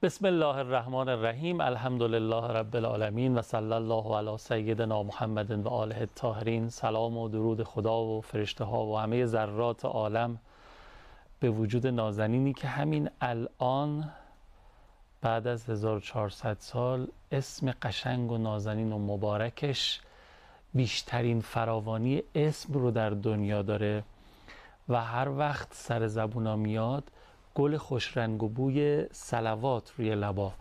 بسم الله الرحمن الرحیم. الحمد لله رب العالمین و صلی الله علی سیدنا محمد و آله الطاهرین. سلام و درود خدا و فرشته ها و همه ذرات عالم به وجود نازنینی که همین الان بعد از 1400 سال اسم قشنگ و نازنین و مبارکش بیشترین فراوانی اسم رو در دنیا داره و هر وقت سر زبونا میاد گل خوش رنگ و بوی صلوات روی لبا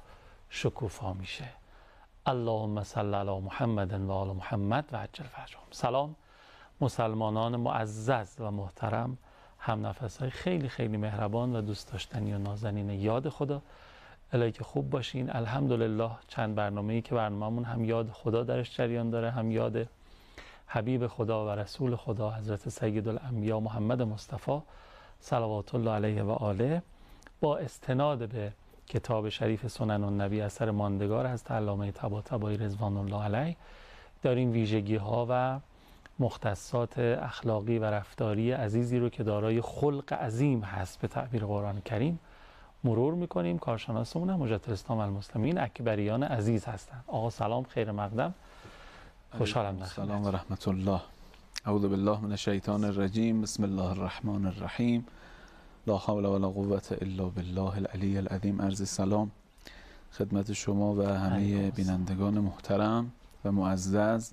شکوفا میشه. اللهم صل علی محمد و آل محمد و عجل فرجهم. سلام مسلمانان معزز و محترم، هم نفسهای خیلی خیلی مهربان و دوست داشتنی و نازنین یاد خدا. الهی که خوب باشین. الحمدلله چند برنامه‌ای که برنامه‌مون هم یاد خدا درش جریان داره، هم یاد حبیب خدا و رسول خدا حضرت سید الانبیا محمد مصطفی صلوات الله علیه و آله، با استناد به کتاب شریف سنن النبی اثر ماندگار از علامه طباطبایی رضوان الله علیه داریم ویژگی ها و مختصات اخلاقی و رفتاری عزیزی رو که دارای خلق عظیم هست به تعبیر قرآن کریم مرور میکنیم. کارشناسمون هم مجدد الاسلام المسلمین اکبریان عزیز هستند. آقا سلام، خیر مقدم، خوشحالم در خدمتتون. سلام و رحمت الله. اعوذ بالله من الشیطان الرجیم. بسم الله الرحمن الرحیم. لا حول ولا قوة الا بالله العلی العظیم. عرض سلام خدمت شما و همه بینندگان محترم و معزز.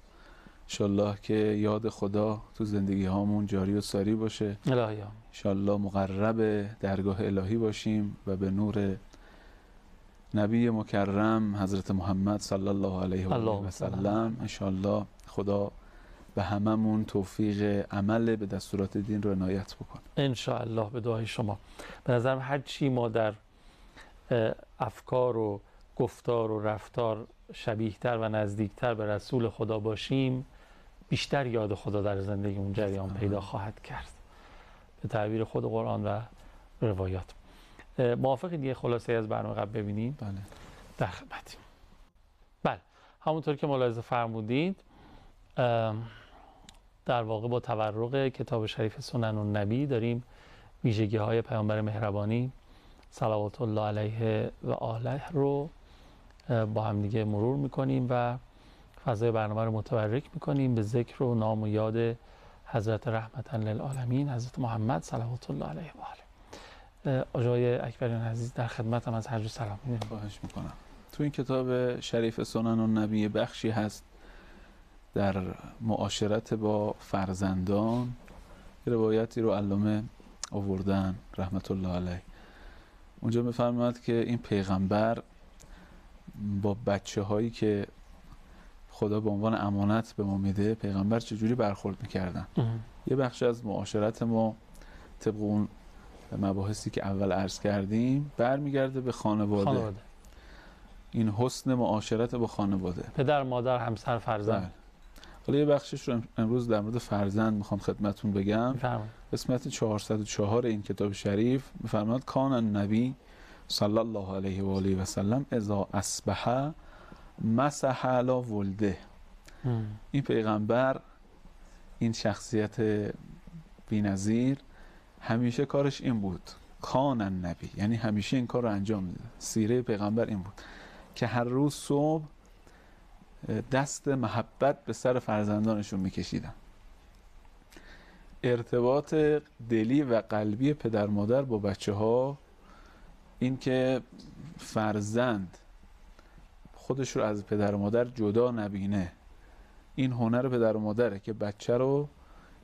انشالله که یاد خدا تو زندگی هامون جاری و ساری باشه. الهی انشالله مقرب درگاه الهی باشیم و به نور نبی مکرم حضرت محمد صلی الله علیه و آله و سلم انشالله خدا به هممون توفیق عمل به دستورات دین رو عنایت بکنه انشاءالله. به دعای شما. به نظرم هر چی ما در افکار و گفتار و رفتار شبیه‌تر و نزدیکتر به رسول خدا باشیم، بیشتر یاد خدا در زندگی اون جریان پیدا خواهد کرد به تعبیر خود قرآن و روایات. موافقید یه خلاصه از برنامه قبل ببینیم؟ بله، در خدمتیم. بله، همونطور که ملاحظه فرمودید در واقع با تورق کتاب شریف سنن النبی داریم ویژگی های پیامبر مهربانی صلوات الله علیه و آله رو با هم دیگه مرور میکنیم و فضای برنامه رو متبرک میکنیم به ذکر و نام و یاد حضرت رحمتا للعالمین حضرت محمد صلوات الله علیه و آله. آقای اکبریان عزیز در خدمتم از هر جو سلام می‌کنم. خواهش میکنم. تو این کتاب شریف سنن النبی بخشی هست در معاشرت با فرزندان. روایتی رو علامه آوردن رحمت الله علیه. اونجا میفرماد که این پیغمبر با بچه هایی که خدا به عنوان امانت به ما میده پیغمبر چجوری برخورد میکردن. یه بخش از معاشرت ما طبق اون مباحثی که اول عرض کردیم برمیگرده به خانواده. این حسن معاشرت با خانواده، پدر، مادر، همسر، فرزند. حالا یه بخشش رو امروز در مورد فرزند میخوام خدمتون بگم. قسمت 404 این کتاب شریف میفرماد کان النبی صلی الله علیه و آله و سلم اذا اصبح مسح علی ولده. این پیغمبر، این شخصیت بی‌نظیر، همیشه کارش این بود. کان النبی یعنی همیشه این کار رو انجام میده. سیره پیغمبر این بود که هر روز صبح دست محبت به سر فرزندانشون میکشیدن. ارتباط دلی و قلبی پدر مادر با بچه ها، این که فرزند خودش رو از پدر و مادر جدا نبینه، این هنر پدر و مادره که بچه رو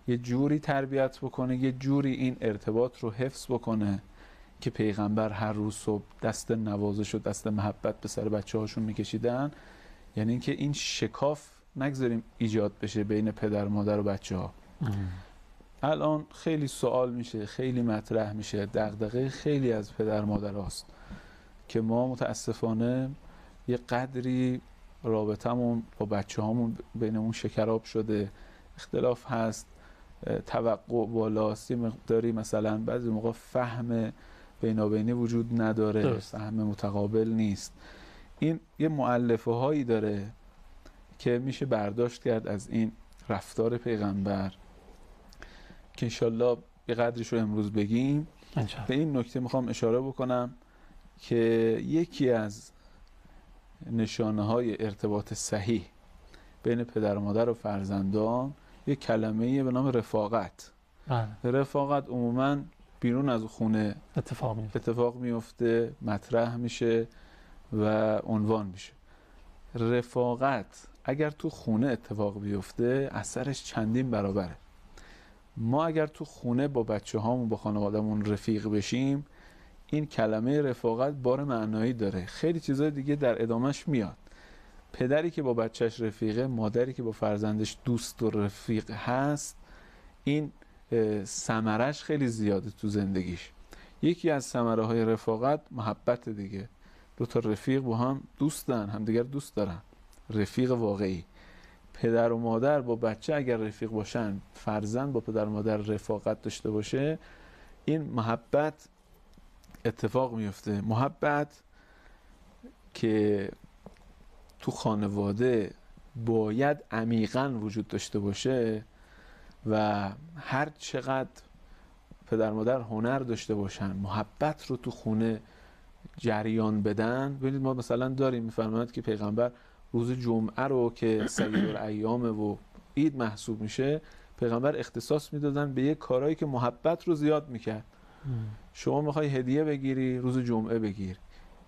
یه جوری تربیت بکنه، یه جوری این ارتباط رو حفظ بکنه که پیغمبر هر روز صبح دست نوازش و دست محبت به سر بچه هاشون میکشیدن. یعنی اینکه این شکاف نگذاریم ایجاد بشه بین پدر مادر و بچه ها. الان خیلی سوال میشه، خیلی مطرح میشه، دغدغه خیلی از پدر مادر هاست که ما متاسفانه یه قدری رابطمون با بچه هامون بینمون شکراب شده، اختلاف هست، توقع بالاست، یه مقداری مثلا بعضی موقع فهم بینابینی وجود نداره، فهم متقابل نیست. این یه مؤلفه هایی داره که میشه برداشت کرد از این رفتار پیغمبر که انشالله یه قدرش رو امروز بگیم. به این نکته میخوام اشاره بکنم که یکی از نشانه های ارتباط صحیح بین پدر و مادر و فرزندان یک کلمه به نام رفاقت. بله. رفاقت عموماً بیرون از خونه اتفاق میفته، مطرح میشه و عنوان میشه. رفاقت اگر تو خونه اتفاق بیفته اثرش چندین برابره. ما اگر تو خونه با بچه هامون با خانوادهمون رفیق بشیم، این کلمه رفاقت بار معنایی داره. خیلی چیزای دیگه در ادامهش میاد. پدری که با بچهش رفیقه، مادری که با فرزندش دوست و رفیق هست، این ثمرش خیلی زیاده تو زندگیش. یکی از ثمره های رفاقت محبت دیگه. دو تا رفیق با هم دوستن، همدیگر دوست دارن، رفیق واقعی. پدر و مادر با بچه اگر رفیق باشن، فرزند با پدر و مادر رفاقت داشته باشه، این محبت اتفاق میفته. محبت که تو خانواده باید عمیقاً وجود داشته باشه و هر چقدر پدر مادر هنر داشته باشن محبت رو تو خونه جریان بدن. ببینید ما مثلا داریم، میفرماید که پیغمبر روز جمعه رو که سید الایام و عید محسوب میشه، پیغمبر اختصاص میدادن به یک کارهایی که محبت رو زیاد میکرد. شما میخوای هدیه بگیری، روز جمعه بگیر.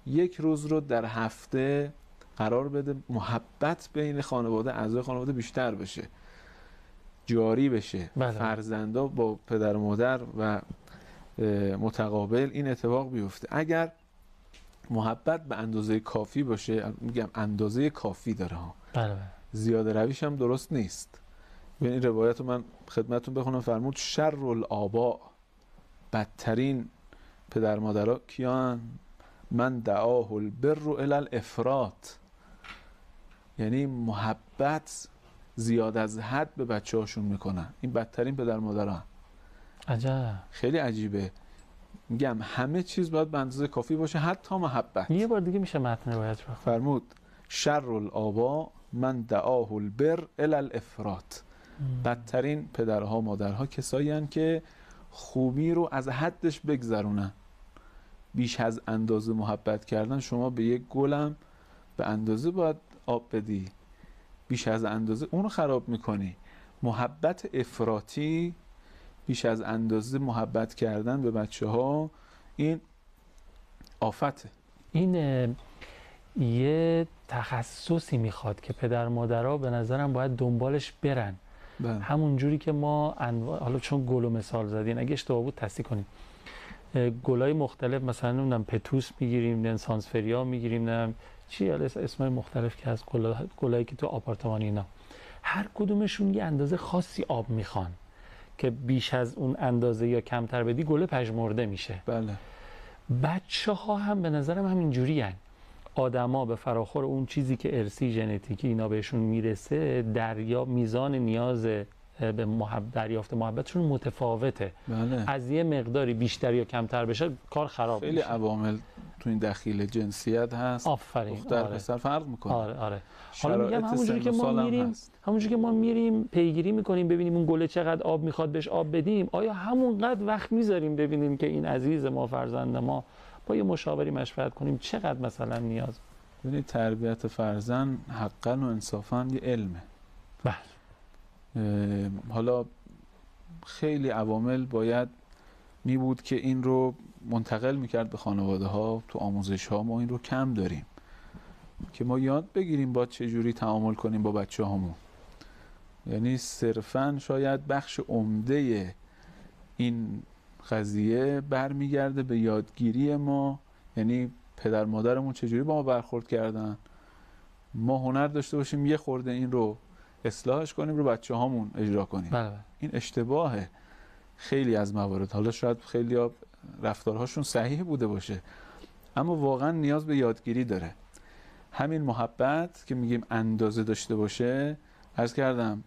یک روز رو در هفته قرار بده محبت بین خانواده، اعضای خانواده بیشتر بشه، جاری بشه. بله. فرزندا با پدر و مادر و متقابل این اتفاق بیفته. اگر محبت به اندازه کافی باشه، میگم اندازه کافی داره ها، بله. زیاده رویش هم درست نیست. این روایت رو من خدمتتون بخونم. فرمود شر الآباء، بدترین پدر مادرها کیان؟ من دعاه البر الی الافراط، یعنی محبت زیاد از حد به بچه هاشون میکنن. این بدترین پدر مادرها. عجب. خیلی عجیبه. میگم همه چیز باید به اندازه کافی باشه، حتی محبت. یه بار دیگه میشه متن روایت رو؟ فرمود شر الآباء من دعاه البر الی الافراط. بدترین پدرها مادرها کسایی هستند که خوبی رو از حدش بگذرونن. بیش از اندازه محبت کردن. شما به یک گلم به اندازه باید آب بدی، بیش از اندازه اون رو خراب میکنی. محبت افراطی، بیش از اندازه محبت کردن به بچه ها، این آفته. این یه تخصصی میخواد که پدر مادرها به نظرم باید دنبالش برن. همون جوری که ما حالا چون گل و مثال زدین، اگه اشتباه بود تصحیح کنیم، گلای مختلف مثلا نمیدونم پتوس میگیریم، نه سانسفریا میگیریم، نه چی اسمای مختلف که از گلایی که تو آپارتمانی اینا، هر کدومشون یه اندازه خاصی آب میخوان که بیش از اون اندازه یا کمتر بدی گل پژمرده میشه. بله. بچه ها هم به نظرم همین جوری هن. آدما به فراخور اون چیزی که ارثی ژنتیکی اینا بهشون میرسه، میزان نیاز به دریافت محبتشون متفاوته. بله. از یه مقداری بیشتر یا کمتر بشه کار خراب خیلی میشه. عوامل تو این دخیل جنسیت هست. آفرین. دختر پسر فرق میکنه. آره. حالا میگم همونجوری که ما میریم پیگیری میکنیم ببینیم اون گله چقدر آب میخواد بهش آب بدیم، آیا همونقدر وقت میذاریم ببینیم که این عزیز ما، فرزند ما، با یه مشاوری مشورت کنیم چقدر مثلا نیاز. ببینید تربیت فرزند حقاً و انصافاً یه علمه. بله. حالا خیلی عوامل باید می بود که این رو منتقل میکرد به خانواده ها. تو آموزش ها ما این رو کم داریم که ما یاد بگیریم با چجوری تعامل کنیم با بچه هامون. یعنی صرفاً شاید بخش عمده این قضیه برمیگرده به یادگیری ما، یعنی پدر مادرمون چجوری با ما برخورد کردن، ما هنر داشته باشیم یه خورده این رو اصلاحش کنیم، رو بچه هامون اجرا کنیم. بله. این اشتباهه خیلی از موارد. حالا شاید خیلی ها رفتارهاشون صحیح بوده باشه، اما واقعا نیاز به یادگیری داره. همین محبت که میگیم اندازه داشته باشه، عرض کردم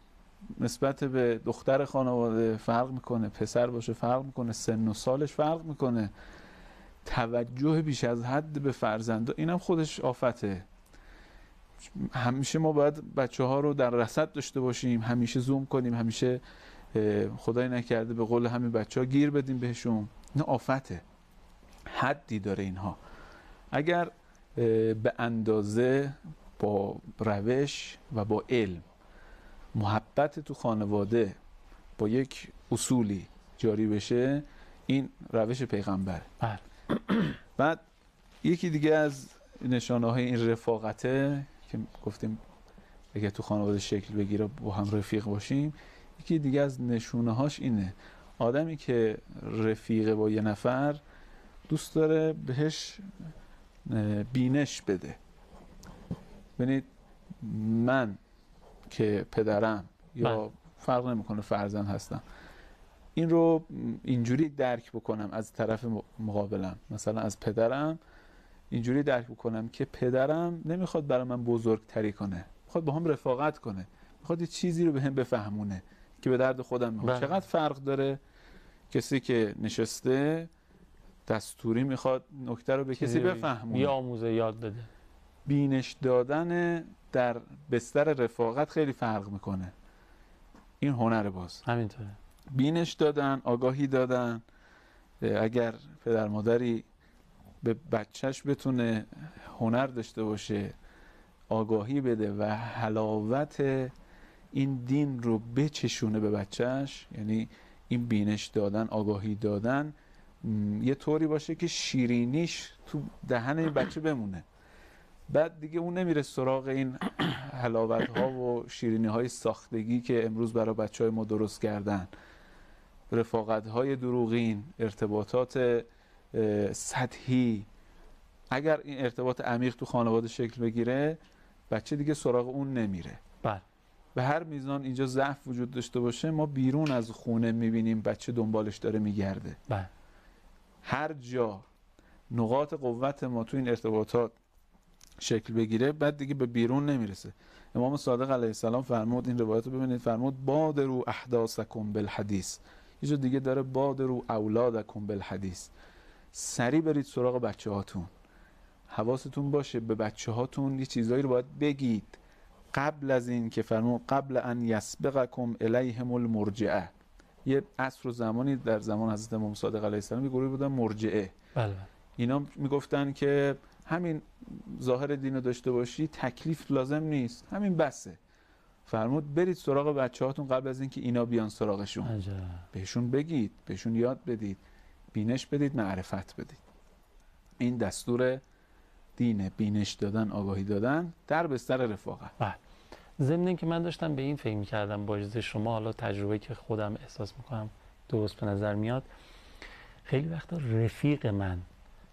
نسبت به دختر خانواده فرق میکنه، پسر باشه فرق میکنه، سن و سالش فرق میکنه. توجه بیش از حد به فرزندا اینم خودش آفته. همیشه ما باید بچه ها رو در رصد داشته باشیم، همیشه زوم کنیم، همیشه خدای نکرده به قول همین بچه ها گیر بدیم بهشون. نه آفته. حدی داره اینها. اگر به اندازه با روش و با علم محبت تو خانواده با یک اصولی جاری بشه، این روش پیغمبره. بله. بعد یکی دیگه از نشانه های این رفاقته که گفتیم اگه تو خانواده شکل بگیره با هم رفیق باشیم، یکی دیگه از نشونه هاش اینه آدمی که رفیق با یه نفر دوست داره بهش بینش بده. ببینید من که پدرم یا فرق نمیکنه فرزند هستم، این رو اینجوری درک بکنم از طرف مقابلم، مثلا از پدرم اینجوری درک بکنم که پدرم نمیخواد برای من بزرگتری کنه، میخواد با هم رفاقت کنه، میخواد یه چیزی رو به هم بفهمونه که به درد خودم میخواد. چقدر فرق داره کسی که نشسته دستوری میخواد نکته رو به کسی بفهمونه، یا آموزه یاد بده. بینش دادن در بستر رفاقت خیلی فرق میکنه. این هنر باز همینطوره. بینش دادن، آگاهی دادن. اگر پدر مادری به بچهش بتونه هنر داشته باشه، آگاهی بده و حلاوت این دین رو بچشونه به بچهش، یعنی این بینش دادن، آگاهی دادن یه طوری باشه که شیرینیش تو دهن این بچه بمونه، بعد دیگه اون نمیره سراغ این حلاوت ها و شیرینی های ساختگی که امروز برای بچه های ما درست کردن، رفاقت های دروغین، ارتباطات سطحی. اگر این ارتباط عمیق تو خانواده شکل بگیره، بچه دیگه سراغ اون نمیره. بله. به هر میزان اینجا ضعف وجود داشته باشه، ما بیرون از خونه میبینیم بچه دنبالش داره میگرده. بله. هر جا نقاط قوت ما تو این ارتباطات شکل بگیره، بعد دیگه به بیرون نمیرسه. امام صادق علیه السلام فرمود، این روایت رو ببینید، فرمود بادروا احداثکم بالحدیث. یه جا دیگه داره بادروا اولادکم بالحدیث. سریع برید سراغ بچه هاتون، حواستون باشه به بچه هاتون یه چیزایی رو باید بگید قبل از این که فرمود قبل ان یسبقکم الیهم المرجعه. یه عصر و زمانی در زمان حضرت امام صادق علیه السلام یه گروهی بودن مرجعه. بله. اینا میگفتن که همین ظاهر دین رو داشته باشی تکلیف لازم نیست، همین بسه. فرمود برید سراغ بچه هاتون قبل از اینکه اینا بیان سراغشون. عجب. بهشون بگید، بهشون یاد بدید، بینش بدید، معرفت بدید. این دستور دینه، بینش دادن، آگاهی دادن در بستر رفاقت. بله. ضمن اینکه من داشتم به این فکر می‌کردم با اجازه شما، حالا تجربه که خودم احساس می‌کنم درست به نظر میاد، خیلی وقتا رفیق من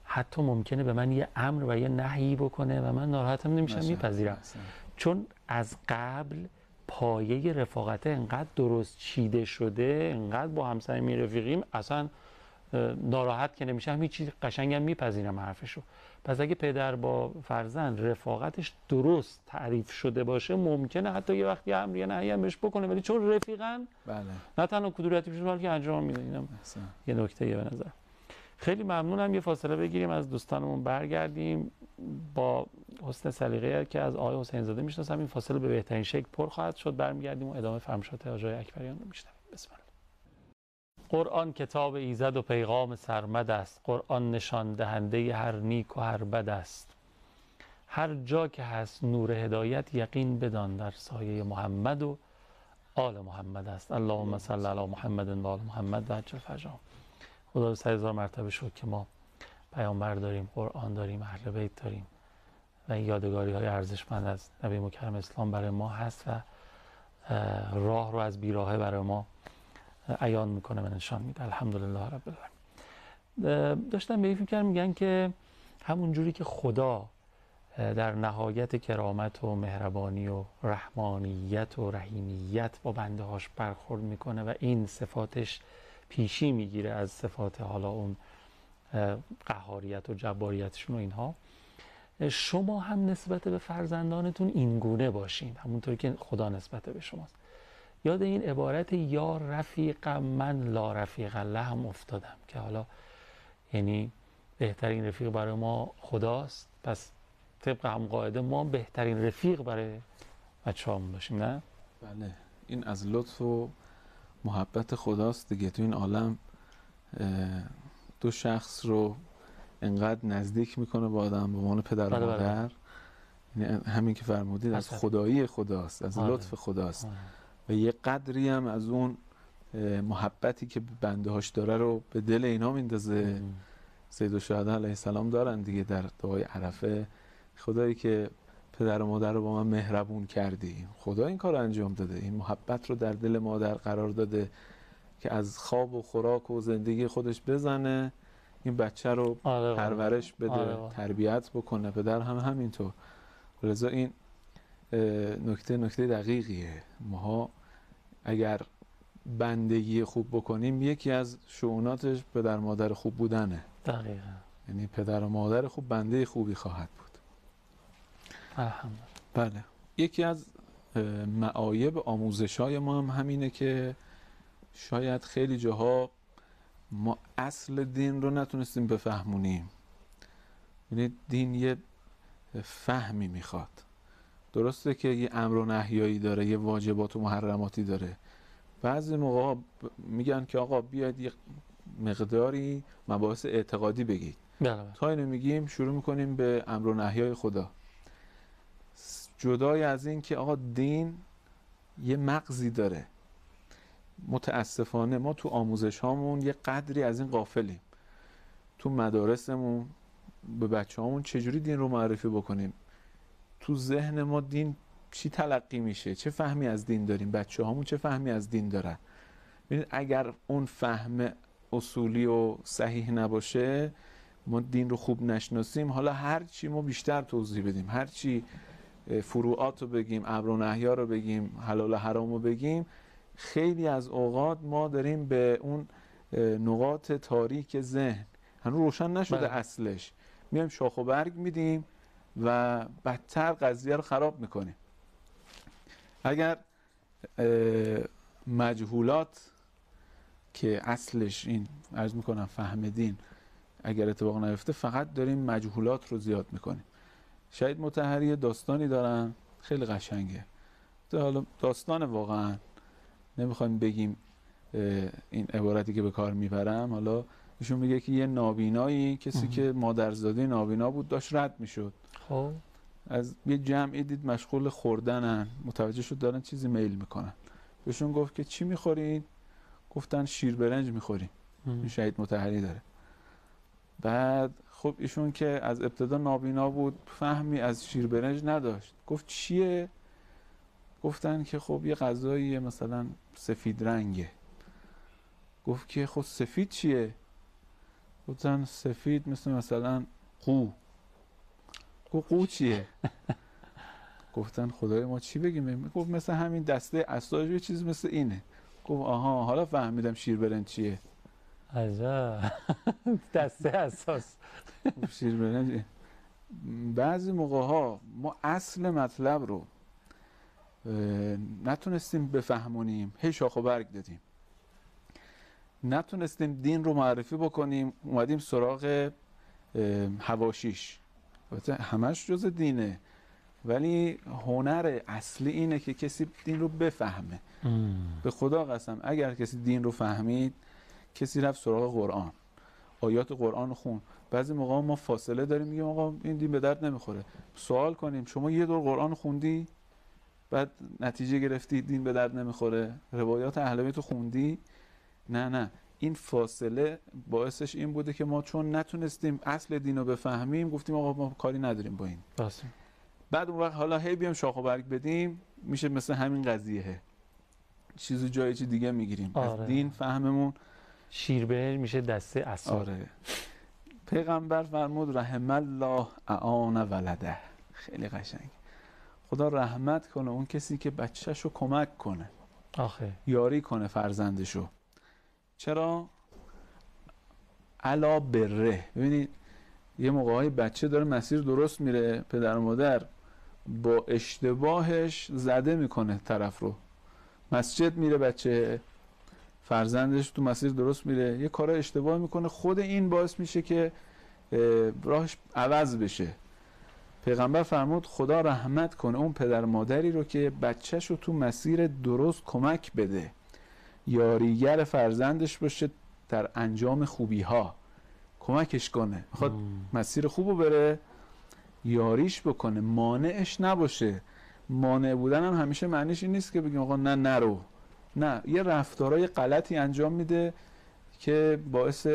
حتی ممکنه به من یه امر و یه نهی بکنه و من ناراحتم نمیشم، میپذیرم، چون از قبل پایه رفاقت انقدر درست چیده شده، انقدر با همسایه رفیقیم، اصلا ناراحت که نمیشم، هیچ چیز قشنگم میپذیرم حرفشو. پس اگه پدر با فرزند رفاقتش درست تعریف شده باشه، ممکنه حتی یه وقتی امر یه نهی هم بهش بکنه، ولی چون رفیقن بله. نه تنها کدورتی پیش بلکه انجام میده. اینم یه نکته به نظر. خیلی ممنونم. یه فاصله بگیریم، از دوستانمون برگردیم. با حسن سلیقه که از آقای حسین زاده میشناسم، این فاصله به بهترین شکل پر خواهد شد. برمیگردیم و ادامه فرمایشات آقای اکبریان رو میشنویم. بسم الله. قرآن کتاب ایزد و پیغام سرمد است. قرآن نشان دهنده هر نیک و هر بد است. هر جا که هست نور هدایت، یقین بدان در سایه محمد و آل محمد است. اللهم صل علی محمد و آل محمد و عجل فرجهم. خدا رو 100,000 مرتبه شکر که ما پیامبر داریم، قرآن داریم، اهل بیت داریم و این یادگاری های ارزشمند از نبی مکرم اسلام برای ما هست و راه رو از بیراهه برای ما عیان میکنه و نشان میده. الحمدلله رب العالمین. داشتم به این فکر میگن که همون جوری که خدا در نهایت کرامت و مهربانی و رحمانیت و رحیمیت با بنده هاش برخورد میکنه و این صفاتش پیشی میگیره از صفات حالا اون قهاریت و جباریتشون و اینها، شما هم نسبت به فرزندانتون این گونه باشین همونطور که خدا نسبت به شماست. یاد این عبارت یا رفیق من لا رفیق الله هم افتادم که حالا یعنی بهترین رفیق برای ما خداست، پس طبق هم قاعده ما بهترین رفیق برای بچه‌هامون باشیم. نه؟ بله، این از لطف و محبت خداست دیگه. تو این عالم دو شخص رو انقدر نزدیک میکنه با آدم به عنوان پدر و بله، بله. مادر. یعنی همین که فرمودید از حسن. خدایی خداست، از آره. لطف خداست آره. و یه قدری هم از اون محبتی که به بنده هاش داره رو به دل اینا میندازه. سید الشهدا علیه السلام دارن دیگه در دعای عرفه، خدایی که پدر و مادر رو با من مهربون کردی. خدا این کار رو انجام داده، این محبت رو در دل مادر قرار داده که از خواب و خوراک و زندگی خودش بزنه، این بچه رو آره، پرورش بده، آره. تربیت بکنه. پدر هم همینطور. لذا این نکته دقیقیه. ماها اگر بندگی خوب بکنیم، یکی از شؤوناتش پدر مادر خوب بودنه. دقیقاً. یعنی پدر و مادر خوب بنده خوبی خواهد بود. الحمدلله. بله. یکی از معایب آموزش‌های ما هم همینه که شاید خیلی جاها ما اصل دین رو نتونستیم بفهمونیم. یعنی دین یه فهمی میخواد. درسته که یه امر و نهیایی داره، یه واجبات و محرماتی داره. بعضی موقع میگن که آقا بیاید یه مقداری مباحث اعتقادی بگید. بله. تا اینو میگیم شروع میکنیم به امر و نهیای خدا. جدای از این که آقا دین یه مغزی داره. متاسفانه ما تو آموزش هامون یه قدری از این غافلیم. تو مدارسمون به بچه هامون چجوری دین رو معرفی بکنیم؟ تو ذهن ما دین چی تلقی میشه؟ چه فهمی از دین داریم؟ بچه هامون چه فهمی از دین دارن؟ ببینید اگر اون فهم اصولی و صحیح نباشه، ما دین رو خوب نشناسیم، حالا هر چی ما بیشتر توضیح بدیم، هر چی فروعات رو بگیم، امر و نهی رو بگیم، حلال و حرام رو بگیم، خیلی از اوقات ما داریم به اون نقاط تاریک ذهن، هنوز روشن نشده اصلش، میایم شاخ و برگ میدیم و بدتر قضیه رو خراب میکنیم. اگر مجهولات که اصلش این عرض میکنم فهم دین اگر اتفاق نیفته، فقط داریم مجهولات رو زیاد میکنیم. شهید مطهری داستانی دارن خیلی قشنگه. حالا داستان واقعا نمیخوایم بگیم این عبارتی که به کار میبرم. حالا ایشون میگه که یه نابینایی، کسی که مادرزاده نابینا بود، داشت رد میشد. خب از یه جمعی دید مشغول خوردنن، متوجه شد دارن چیزی میل میکنن. بهشون گفت که چی میخورین؟ گفتن شیر برنج میخوریم. این شهید مطهری داره. بعد خب ایشون که از ابتدا نابینا بود، فهمی از شیر برنج نداشت. گفت چیه؟ گفتن که خب یه غذاییه مثلا سفید رنگه. گفت که خب سفید چیه؟ گفتن سفید مثلا قو. گفت قو چیه؟ گفتن خدای ما چی بگیم؟ گفت مثل همین دسته اساج، یه چیز مثل اینه. گفت آها حالا فهمیدم شیر برنج چیه. عجب. دسته اساس. شیر برنج. بعضی موقع ها ما اصل مطلب رو نتونستیم بفهمونیم، هی شاخ و برگ دادیم. نتونستیم دین رو معرفی بکنیم، اومدیم سراغ حواشیش. همش جز دینه، ولی هنر اصلی اینه که کسی دین رو بفهمه. به خدا قسم اگر کسی دین رو فهمید، کسی رفت سراغ قرآن، آیات قرآن رو خون. بعضی موقع ما فاصله داریم، میگیم آقا این دین به درد نمیخوره. سوال کنیم شما یه دور قرآن خوندی؟ بعد نتیجه گرفتی دین به درد نمیخوره؟ روایات اهل بیت رو خوندی؟ نه. این فاصله باعثش این بوده که ما چون نتونستیم اصل دین رو بفهمیم، گفتیم آقا ما کاری نداریم با این. بعد اون وقت حالا هی بیام شاخ و برگ بدیم، میشه مثل همین قضیه، چیزو جای چی دیگه میگیریم. آره. از دین فهممون شیر برنج میشه دسته اساس. آره. پیغمبر فرمود رحم الله اعان ولده. خیلی قشنگ. خدا رحمت کنه اون کسی که بچه‌شو کمک کنه، آخه یاری کنه فرزندشو. چرا؟ علا بره. ببینید یه موقعی بچه داره مسیر درست میره، پدر و مادر با اشتباهش زده میکنه طرف رو. مسجد میره بچه، فرزندش تو مسیر درست میره، یه کار اشتباه میکنه، خود این باعث میشه که راهش عوض بشه. پیغمبر فرمود خدا رحمت کنه اون پدر مادری رو که بچهش رو تو مسیر درست کمک بده، یاریگر فرزندش باشه در انجام خوبی ها. کمکش کنه، میخواد مسیر خوبو بره، یاریش بکنه، مانعش نباشه. مانع بودن هم همیشه معنیش این نیست که بگیم آقا نه نرو، نه، یه رفتارهای غلطی انجام میده که باعث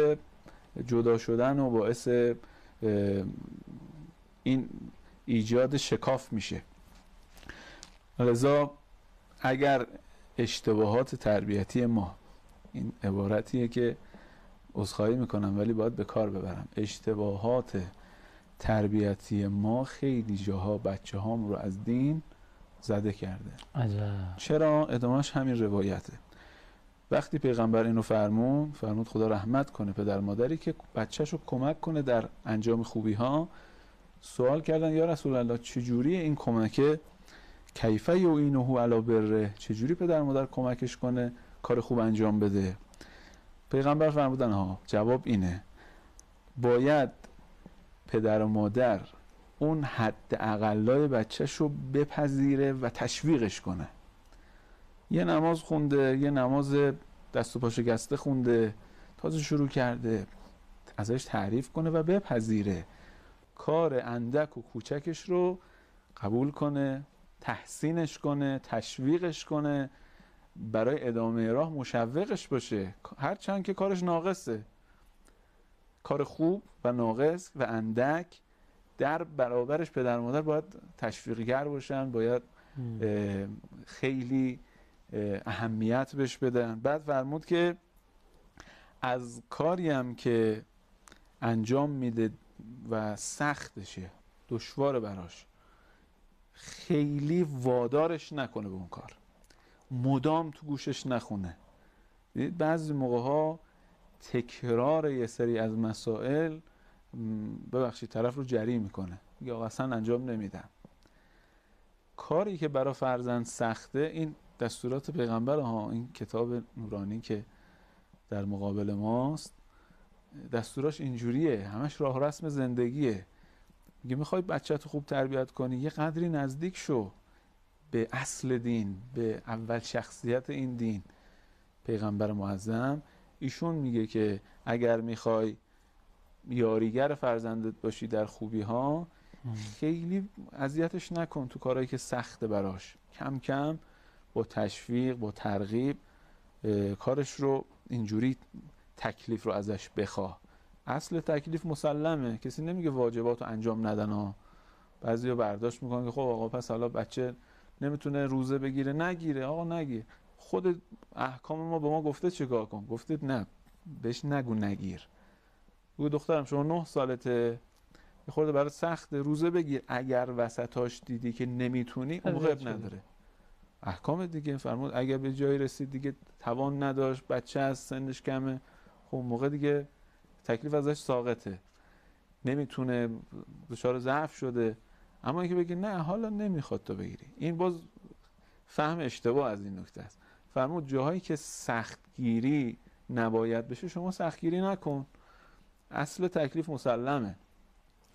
جدا شدن و باعث این ایجاد شکاف میشه. لذا اگر اشتباهات تربیتی ما، این عبارتیه که عذرخواهی میکنم ولی باید به کار ببرم، اشتباهات تربیتی ما خیلی جاها بچه هام رو از دین زده کرده. عجب. چرا؟ ادامهش همین روایته. وقتی پیغمبر اینو فرمود خدا رحمت کنه پدر مادری که بچه‌شو کمک کنه در انجام خوبی ها، سوال کردن یا رسول الله چجوری این کمکه، کیف یعینه علی بره، چجوری پدر مادر کمکش کنه کار خوب انجام بده؟ پیغمبر فرمودن جواب اینه، باید پدر و مادر اون حد اقلای بچه‌شو بپذیره و تشویقش کنه. یه نماز خونده، یه نماز دست و پا شکسته خونده، تازه شروع کرده، ازش تعریف کنه و بپذیره، کار اندک و کوچکش رو قبول کنه، تحسینش کنه، تشویقش کنه، برای ادامه راه مشوقش باشه، هرچند که کارش ناقصه. کار خوب و ناقص و اندک در برابرش پدر مادر باید تشویقگر باشن، باید خیلی اهمیت بهش بدن. بعد فرمود که از کاری هم که انجام میده و سختشه، دشوار براش، خیلی وادارش نکنه به اون کار، مدام تو گوشش نخونه. بعضی موقع ها تکرار یه سری از مسائل ببخشید طرف رو جری میکنه، میگه آقا اصلا انجام نمیدم. کاری که برای فرزند سخته، این دستورات پیغمبر این کتاب نورانی که در مقابل ماست، دستوراش اینجوریه، همش راه رسم زندگیه. میگه میخوای بچه‌ت خوب تربیت کنی، یه قدری نزدیک شو به اصل دین، به اول شخصیت این دین. پیغمبر معظم ایشون میگه که اگر میخوای یاریگر فرزندت باشی در خوبی ها، خیلی اذیتش نکن تو کارهایی که سخته براش، کم کم با تشویق، با ترغیب کارش رو اینجوری تکلیف رو ازش بخواه. اصل تکلیف مسلمه، کسی نمیگه واجبات رو انجام ندن ها. بعضیا برداشت میکنن که خب آقا پس حالا بچه نمیتونه روزه بگیره، نگیره، آقا نگیر، خود احکام ما به ما گفته چیکار کن، گفتید نه، بهش نگو نگیر، بگو دخترم شما 9 سالته، یه خورده برای سخت روزه بگیر، اگر وسطاش دیدی که نمیتونی اون موقع نداره، احکام دیگه. فرمود اگر به جایی رسید دیگه توان نداشت، بچه از سنش کمه، خب اون موقع دیگه تکلیف ازش ساقطه، نمیتونه، دچار ضعف شده. اما اینکه بگی نه حالا نمیخواد تو بگیری، این باز فهم اشتباه از این نکته است. فرمود جاهایی که سختگیری نباید بشه شما سختگیری نکن، اصل تکلیف مسلمه،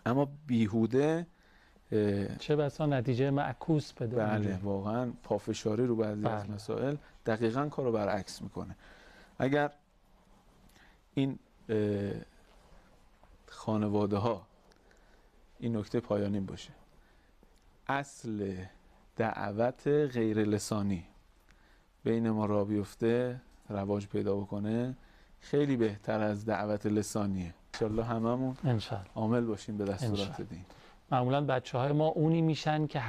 اما بیهوده چه بسا نتیجه معکوس بده. بله، واقعا پافشاری رو بعضی از مسائل دقیقاً کارو برعکس میکنه. اگر این خانواده ها این نکته پایانین باشه، اصل دعوت غیر لسانی بین ما را بیفته، رواج پیدا بکنه، خیلی بهتر از دعوت لسانیه. انشالله هممون عامل باشیم به دستورات دین. معمولا بچه‌های ما اونی میشن که